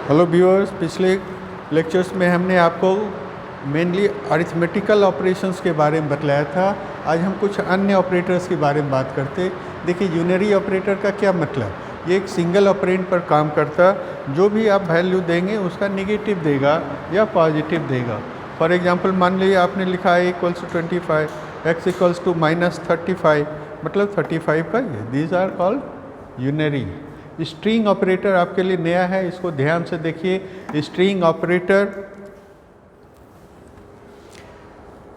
Hello viewers, पिछले lectures में हमने आपको मेनली अरिथमेटिकल ऑपरेशंस के बारे में बतलाया था। आज हम कुछ अन्य ऑपरेटर्स के बारे में बात करते। देखिए, यूनरी ऑपरेटर का क्या मतलब, ये एक सिंगल ऑपरेंड पर काम करता। जो भी आप वैल्यू देंगे उसका नेगेटिव देगा या पॉजिटिव देगा। फॉर एग्जांपल, मान लीजिए आपने लिखा है equals to 25, x equals to -35, मतलब 35 का ये। These are called unary. String operator आपके लिए नया है, इसको ध्यान से देखिए। स्ट्रिंग ऑपरेटर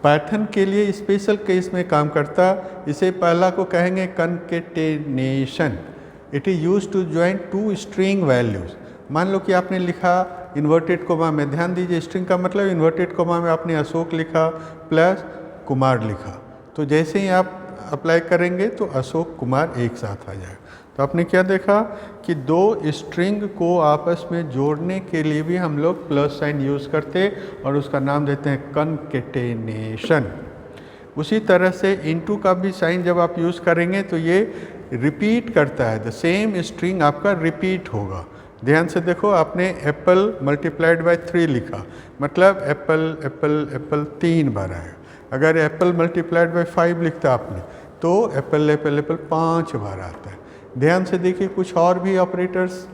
पाइथन के लिए स्पेशल केस में काम करता। इसे पहला को कहेंगे concatenation. It is used to join two string values. मान लो कि आपने लिखा इन्वर्टेड कोमा में, ध्यान दीजिए स्ट्रिंग का मतलब इन्वर्टेड कोमा में आपने अशोक लिखा प्लस कुमार लिखा, तो जैसे ही आप अप्लाई करेंगे तो अशोक कुमार एक साथ आ जाएगा। तो आपने क्या देखा कि दो स्ट्रिंग को आपस में जोड़ने के लिए भी हम लोग प्लस साइन यूज़ करते और उसका नाम देते हैं कनकेटेनेशन। उसी तरह से इनटू का भी साइन जब आप यूज़ करेंगे तो ये रिपीट करता है, द सेम स्ट्रिंग आपका रिपीट होगा। ध्यान से देखो, आपने एप्पल मल्टीप्लाइड बाय 3 लिखा, मतलब एप्पल एप्पल एप्पल 3 बार आएगा। अगर एप्पल मल्टीप्लाइड बाय 5 लिखता आपने तो एप्पल एप्पल एप्पल 5 बार आता है। ध्यान से देखिए, कुछ और भी ऑपरेटर्स,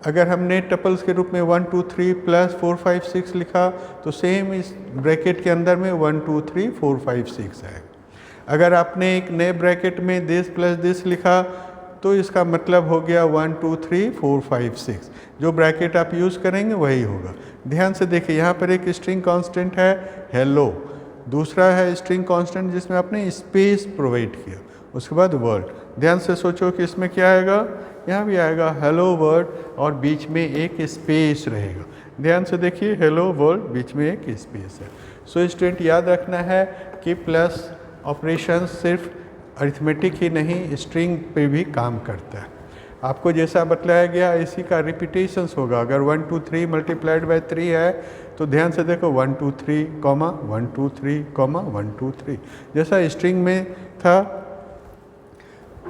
अगर हमने टपल्स के रूप में 1 2 3 प्लस 4 5 6 लिखा तो सेम इस ब्रैकेट के अंदर में 1 2 3 4 5 6 है। अगर आपने एक नए ब्रैकेट में दिस प्लस दिस लिखा तो इसका मतलब हो गया 1 2 3 4 5 6। जो ब्रैकेट आप यूज़ करेंगे वही होगा। ध्यान से देखिए, यहाँ पर एक स्ट्रिंग कांस्टेंट है हेलो, दूसरा है स्ट्रिंग कांस्टेंट जिसमें आपने स्पेस प्रोवाइड किया, उसके बाद वर्ड। ध्यान से सोचो कि इसमें क्या आएगा, यहाँ भी आएगा हेलो वर्ड और बीच में एक स्पेस रहेगा। ध्यान से देखिए, हेलो वर्ड बीच में एक स्पेस है। सो स्टूडेंट, याद रखना है कि प्लस ऑपरेशन सिर्फ अरिथमेटिक ही नहीं, स्ट्रिंग पे भी काम करता है। आपको जैसा बतलाया गया इसी का रिपीटेशंस होगा। अगर 1 2 3 मल्टीप्लाइड बाय 3 है तो ध्यान से देखो 1 2 3 कॉमा 1 2 3 कॉमा 1 2 3, जैसा स्ट्रिंग में था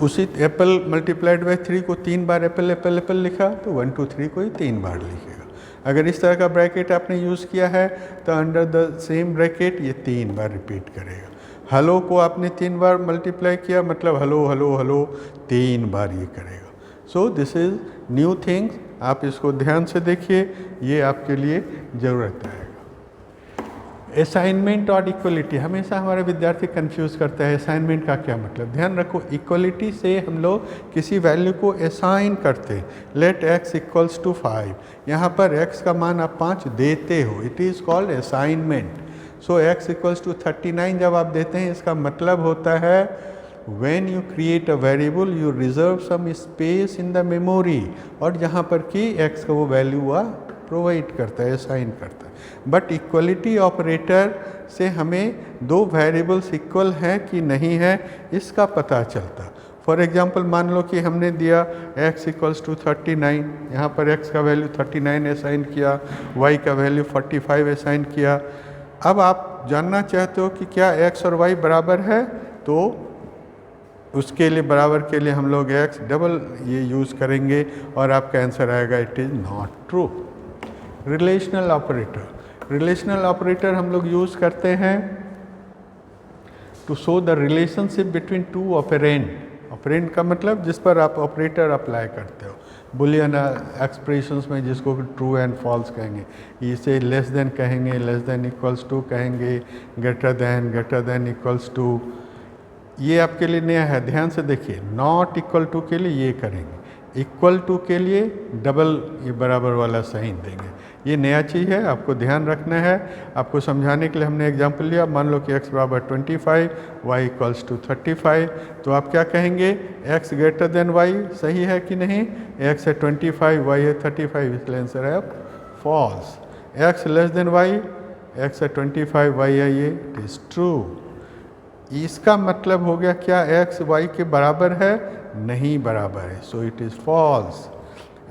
उसी एप्पल मल्टीप्लाइड बाय 3 को 3 बार एप्पल एप्पल एप्पल लिखा तो 1 2 3 को ही 3 बार लिखेगा। अगर इस तरह का ब्रैकेट आपने यूज़ किया है तो अंडर द सेम ब्रैकेट ये 3 बार रिपीट करेगा। हेलो को आपने 3 बार मल्टीप्लाई किया, मतलब हेलो हेलो हेलो 3 बार ये करेगा। So this is new things, आप इसको ध्यान से देखिए, ये आपके लिए ज़रूरत है। असाइनमेंट और इक्वलिटी, हमेशा हमारे विद्यार्थी कंफ्यूज करते हैं असाइनमेंट का क्या मतलब। ध्यान रखो, इक्वलिटी से हम लोग किसी वैल्यू को असाइन करते हैं। लेट x इक्वल्स टू 5, यहाँ पर x का मान आप 5 देते हो, it is called assignment. So x equals to 39 जब आप देते हैं, इसका मतलब होता है when you create a variable you reserve some space in the memory, और जहाँ पर कि x का वो वैल्यू हुआ प्रोवाइड करता है, असाइन करता है। बट इक्वलिटी ऑपरेटर से हमें दो वेरिएबल्स इक्वल हैं कि नहीं है इसका पता चलता। फॉर एग्जांपल, मान लो कि हमने दिया x इक्वल्स टू 39, यहाँ पर x का वैल्यू 39 असाइन किया, y का वैल्यू 45 असाइन किया। अब आप जानना चाहते हो कि क्या x और y बराबर है, तो उसके लिए बराबर के लिए हम लोग x डबल ये यूज़ करेंगे और आपका आंसर आएगा it is not true. Relational operator, relational operator हम लोग यूज़ करते हैं to show the relationship between two operand. Operand का मतलब जिस पर आप ऑपरेटर अप्लाई करते हो, बुलियन एक्सप्रेशंस में जिसको ट्रू एंड फॉल्स कहेंगे, इसे लेस देन कहेंगे, लेस देन इक्वल्स टू कहेंगे, ग्रेटर देन इक्वल्स टू। ये आपके लिए नया है, ध्यान से देखिए। नॉट इक्वल टू के लिए ये करेंगे, इक्वल टू के लिए डबल ये बराबर वाला साइन देंगे। ये नया चीज़ है, आपको ध्यान रखना है। आपको समझाने के लिए हमने एग्जांपल लिया। मान लो कि x बराबर 25, y इक्वल्स टू 35, तो आप क्या कहेंगे, x ग्रेटर देन y, सही है कि नहीं। x है 25, y है 35, इसलिए आंसर है false. x less than y, x है 25, y है ये, इट इज़ ट्रू। इसका मतलब हो गया क्या x y के बराबर है, नहीं बराबर है, सो इट इज़ फॉल्स।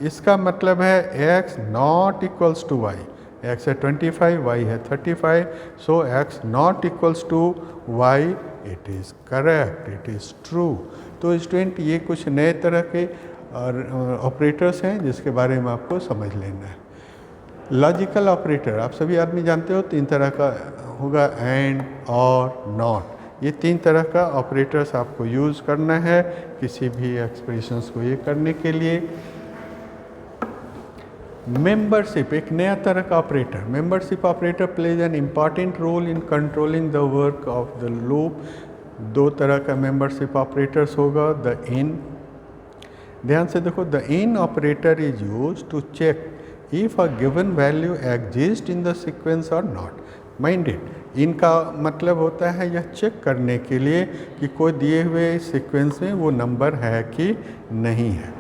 इसका मतलब है x not equals to y, x है 25, y है 35, so x not equals to y, it is correct, it is true. तो स्टूडेंट, ये कुछ नए तरह के ऑपरेटर्स हैं जिसके बारे में आपको समझ लेना है। लॉजिकल ऑपरेटर आप सभी आदमी जानते हो 3 तरह का होगा, एंड, और, नॉट। ये 3 तरह का ऑपरेटर्स आपको यूज़ करना है किसी भी एक्सप्रेशंस को ये करने के लिए। मेंबरशिप एक नया तरह का operator. Membership operator plays an important role in controlling the work of the loop. 2 तरह का मेंबरशिप ऑपरेटर्स होगा, द इन। ध्यान से देखो, the in operator is use to check if a given value exist in the sequence और not. Minded, इनका मतलब होता है यह चेक करने के लिए कि कोई दिए हुए सीक्वेंस में वो नंबर है कि नहीं है।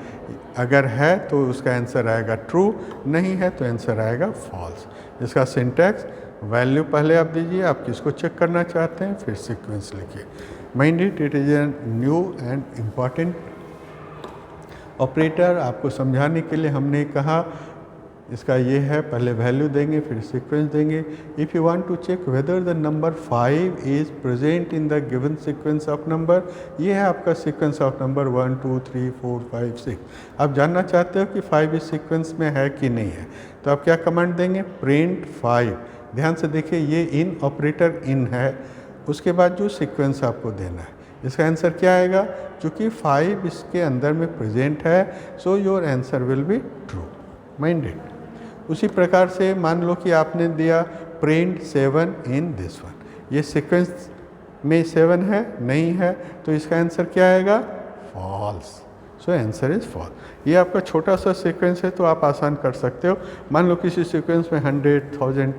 अगर है तो उसका आंसर आएगा ट्रू, नहीं है तो आंसर आएगा फॉल्स। इसका सिंटैक्स, वैल्यू पहले आप दीजिए, आप किसको चेक करना चाहते हैं, फिर सीक्वेंस लिखिए। Minded, it is a new and important operator. आपको समझाने के लिए हमने कहा इसका ये है, पहले वैल्यू देंगे फिर सीक्वेंस देंगे। If you want to check whether the number 5 is present in the given sequence of number, ये है आपका सीक्वेंस ऑफ नंबर 1 2 3 4 5 6। आप जानना चाहते हो कि 5 इस सीक्वेंस में है कि नहीं है, तो आप क्या कमांड देंगे, प्रिंट 5। ध्यान से देखिए, ये इन ऑपरेटर इन है, उसके बाद जो सीक्वेंस आपको देना है, इसका आंसर क्या आएगा, क्योंकि 5 इसके अंदर में प्रेजेंट है, so your answer will be true. Minded. उसी प्रकार से मान लो कि आपने दिया प्रिंट 7 इन दिस वन, ये सीक्वेंस में 7 है, नहीं है, तो इसका आंसर क्या आएगा, false. So answer is false. ये आपका छोटा सा सीक्वेंस है तो आप आसान कर सकते हो। मान लो किसी सीक्वेंस में 100,000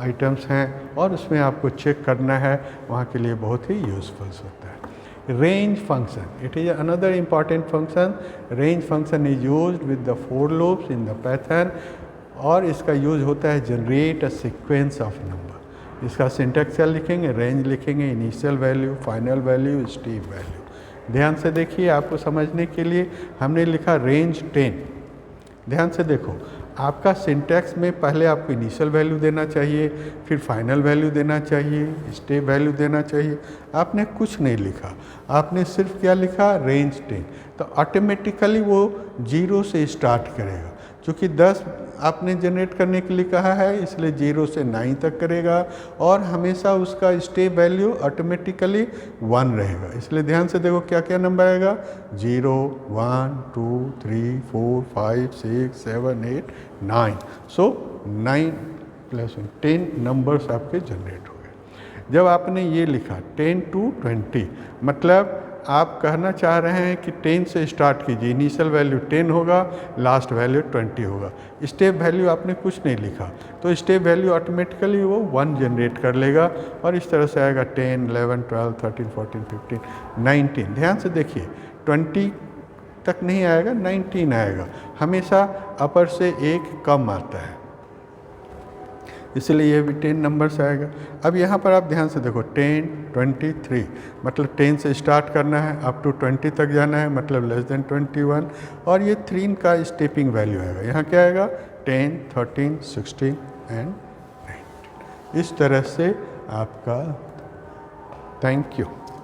आइटम्स हैं और उसमें आपको चेक करना है, वहाँ के लिए बहुत ही यूजफुल होता है। Range function, it is another important function. Range function is used with the 4 loops in the pattern, और इसका यूज होता है generate a sequence of number. इसका सिंटैक्स क्या लिखेंगे, रेंज लिखेंगे, initial value, final value, step value. ध्यान से देखिए, आपको समझने के लिए हमने लिखा रेंज 10। ध्यान से देखो, आपका सिंटैक्स में पहले आपको इनिशियल वैल्यू देना चाहिए, फिर फाइनल वैल्यू देना चाहिए, स्टेप वैल्यू देना चाहिए। आपने कुछ नहीं लिखा, आपने सिर्फ क्या लिखा, रेंज 10। तो ऑटोमेटिकली वो 0 से स्टार्ट करेगा, क्योंकि 10 आपने जनरेट करने के लिए कहा है, इसलिए 0 से 9 तक करेगा, और हमेशा उसका स्टेप वैल्यू ऑटोमेटिकली 1 रहेगा। इसलिए ध्यान से देखो क्या क्या नंबर आएगा, 0 1 2 3 4 5 6 7 8 9। सो 9 + 1 10 नंबर्स आपके जनरेट हो गए। जब आपने ये लिखा 10 to 20, मतलब आप कहना चाह रहे हैं कि 10 से स्टार्ट कीजिए, इनिशियल वैल्यू 10 होगा, लास्ट वैल्यू 20 होगा। स्टेप वैल्यू आपने कुछ नहीं लिखा, तो स्टेप वैल्यू ऑटोमेटिकली वो 1 जनरेट कर लेगा, और इस तरह से आएगा 10 11 12 13 14 15 19। ध्यान से देखिए, 20 तक नहीं आएगा, 19 आएगा। हमेशा अपर से एक कम आता है, इसलिए ये भी 10 नंबर्स आएगा। अब यहाँ पर आप ध्यान से देखो, 10 23, मतलब 10 से स्टार्ट करना है, अप टू 20 तक जाना है, मतलब <21, और ये 3 का स्टेपिंग वैल्यू आएगा। यहाँ क्या आएगा, 10 13 16 एंड 19। इस तरह से आपका, थैंक यू।